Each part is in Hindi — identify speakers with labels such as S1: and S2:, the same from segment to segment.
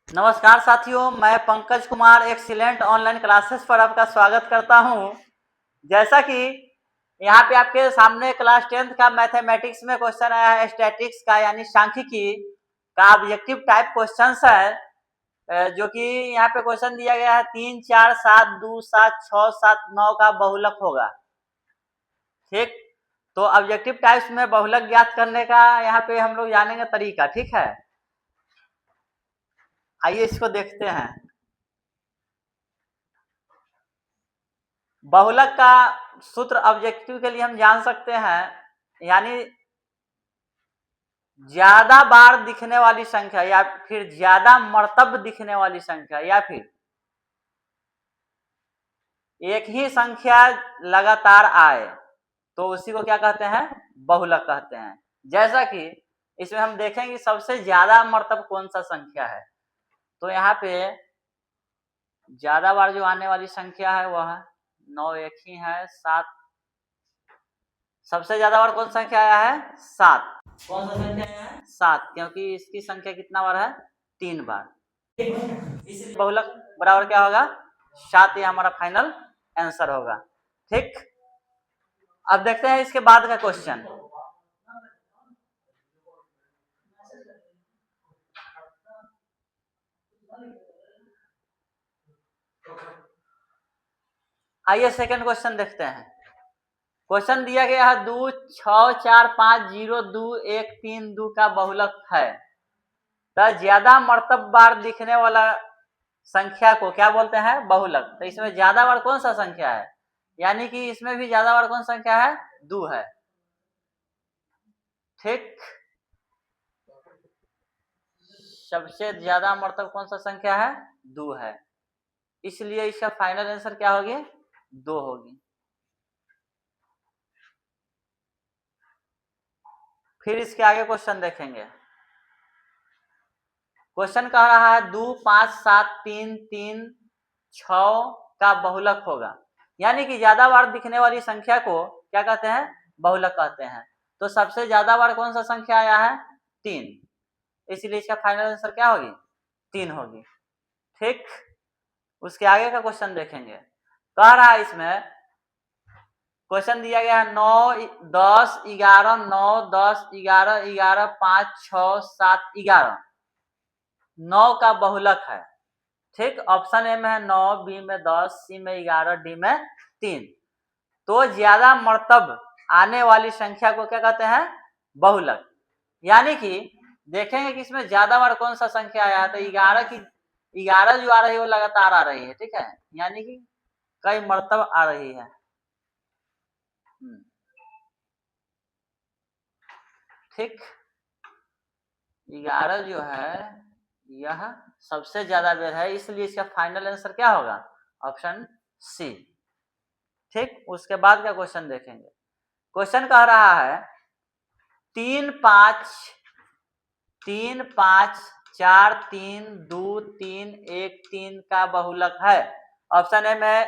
S1: नमस्कार साथियों, मैं Pankaj Kumar excellent online classes पर आपका स्वागत करता हूं। जैसा कि यहाँ पे आपके सामने क्लास 10th का मैथमेटिक्स में क्वेश्चन आया है, स्टैटिक्स का यानी सांख्यिकी का ऑब्जेक्टिव टाइप क्वेश्चंस है, जो कि यहाँ पे क्वेश्चन दिया गया है 3, 4, 7, 2, 7, 6, 7, 9 का बहुलक होगा। ठीक, तो ऑब्जेक्टिव टाइप्स में बहुलक ज्ञात करने का यहाँ पे हम लोग जानेंगे तरीका। ठीक है, आइए इसको देखते हैं। बहुलक का सूत्र ऑब्जेक्टिव के लिए हम जान सकते हैं, यानी ज्यादा बार दिखने वाली संख्या या फिर ज्यादा मर्तब दिखने वाली संख्या या फिर एक ही संख्या लगातार आए तो उसी को क्या कहते हैं, बहुलक कहते हैं। जैसा कि इसमें हम देखेंगे सबसे ज्यादा मर्तब कौन सा संख्या है, तो यहाँ पे ज्यादा बार जो आने वाली संख्या है वह 9 एक ही है, 7 सबसे ज्यादा बार कौन सा संख्या आया है, 7। कौन सा संख्या आया है, 7, क्योंकि इसकी संख्या कितना बार है, 3 बार। इसलिए बहुलक बराबर क्या होगा, 7। ये हमारा फाइनल आंसर होगा। ठीक, अब देखते हैं इसके बाद का क्वेश्चन। आइए सेकंड क्वेश्चन देखते हैं। क्वेश्चन दिया गया है 2, 6, 4, 5, 0, 2, 1, 3, 2 का बहुलक है। तो ज्यादा मर्तब बार दिखने वाला संख्या को क्या बोलते हैं, बहुलक। तो इसमें ज्यादा बार कौन सा संख्या है, यानी कि इसमें भी ज्यादा बार कौन सा संख्या है, 2 है। ठीक, सबसे ज्यादा मर्तब कौन सा संख्या है, 2 है, इसलिए इसका फाइनल आंसर क्या होगी, 2 होगी। फिर इसके आगे क्वेश्चन देखेंगे। क्वेश्चन कह रहा है 2, 5, 7, 3, 3, 6 का बहुलक होगा, यानी कि ज्यादा बार दिखने वाली संख्या को क्या कहते हैं, बहुलक कहते हैं। तो सबसे ज्यादा बार कौन सा संख्या आया है, 3, इसलिए इसका फाइनल आंसर क्या होगी, 3 होगी। ठीक, उसके आगे का क्वेश्चन देखेंगे। कह रहा है इसमें क्वेश्चन दिया गया है 9, 10, 11, 9, 10, 11, 11, 5, 6, 7, 11 9 का बहुलक है। ठीक, ऑप्शन ए में है 9, बी में 10, सी में 11, डी में 3। तो ज्यादा मर्तब आने वाली संख्या को क्या कहते हैं, बहुलक। यानी कि देखेंगे कि इसमें ज्यादा बार कौन सा संख्या आया है, तो 11 जो आ रही है वो लगातार आ रही है। ठीक है, यानी कि कई मर्तब आ रही है। ठीक, 11 जो है यह सबसे ज्यादा बेर है, इसलिए इसका फाइनल आंसर क्या होगा, ऑप्शन सी। ठीक, उसके बाद का क्वेश्चन देखेंगे। क्वेश्चन कह रहा है 3, 5, 3, 5, 4, 3, 2, 3, 1, 3 का बहुलक है। ऑप्शन ए में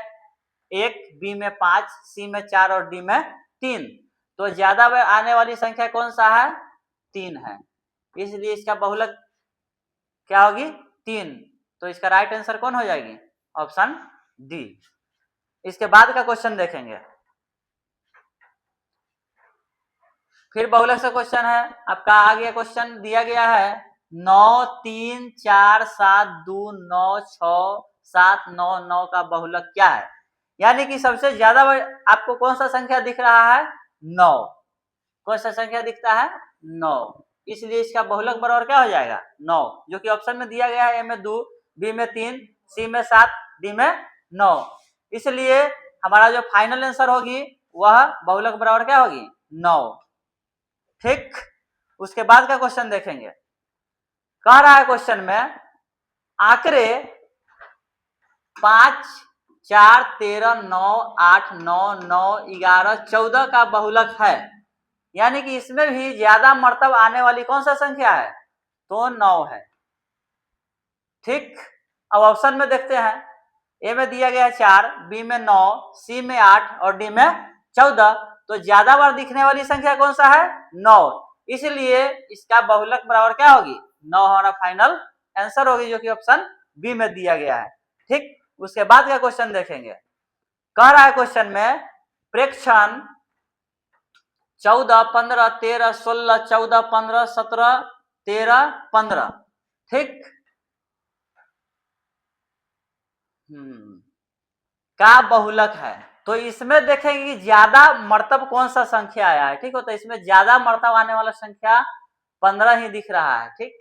S1: 1, बी में 5, सी में 4 और डी में 3। तो ज्यादा बार आने वाली संख्या कौन सा है, 3 है, इसलिए इसका बहुलक क्या होगी, 3। तो इसका राइट आंसर कौन हो जाएगी, ऑप्शन डी। इसके बाद का क्वेश्चन देखेंगे। फिर बहुलक से क्वेश्चन है आपका, आगे क्वेश्चन दिया गया है 9, 3, 4, 7, 2, 9, 6, 7, 9, 9 का बहुलक क्या है, यानी कि सबसे ज्यादा आपको कौन सा संख्या दिख रहा है, 9। कौन सा संख्या दिखता है, 9, इसलिए इसका बहुलक बराबर क्या हो जाएगा, 9, जो कि ऑप्शन में दिया गया है। ए में 2, बी में 3, सी में 7, डी में 9। इसलिए हमारा जो फाइनल आंसर होगी वह बहुलक बराबर क्या होगी, 9। ठीक, उसके बाद का क्वेश्चन देखेंगे। कह रहा है क्वेश्चन में आंकड़े 5, 4, 13, 9, 8, 9, 9, 11, 14 का बहुलक है, यानी कि इसमें भी ज्यादा मर्तब आने वाली कौन सा संख्या है, तो 9 है। ठीक, अब ऑप्शन में देखते हैं। ए में दिया गया है 4, बी में 9, सी में 8 और डी में 14। तो ज्यादा बार दिखने वाली संख्या कौन सा है, 9, इसलिए इसका बहुलक बराबर क्या होगी, 9 हमारा फाइनल आंसर होगी जो कि ऑप्शन बी में दिया गया है। ठीक, उसके बाद का क्वेश्चन देखेंगे। कह रहा है क्वेश्चन में प्रेक्षण 14, 15, 13, 16, 14, 15, 17, 13, 15। ठीक, का बहुलक है। तो इसमें देखेंगे कि ज्यादा मर्तब कौन सा संख्या आया है। ठीक हो, तो इसमें ज्यादा मर्तब आने वाला संख्या 15 ही दिख रहा है। ठीक,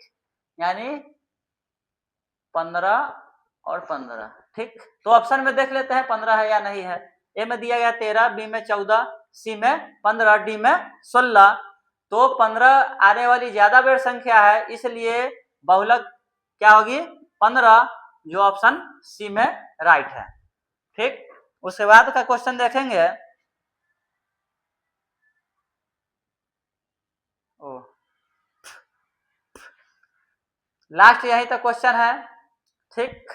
S1: यानी 15 और 15। ठीक, तो ऑप्शन में देख लेते हैं 15 है या नहीं है। ए में दिया गया 13, बी में 14, सी में 15, डी में 16। तो 15 आने वाली ज्यादा बेर संख्या है, इसलिए बहुलक क्या होगी 15, जो ऑप्शन सी में राइट है। ठीक, उसके बाद का क्वेश्चन देखेंगे। ओ, लास्ट यही तक क्वेश्चन है। ठीक,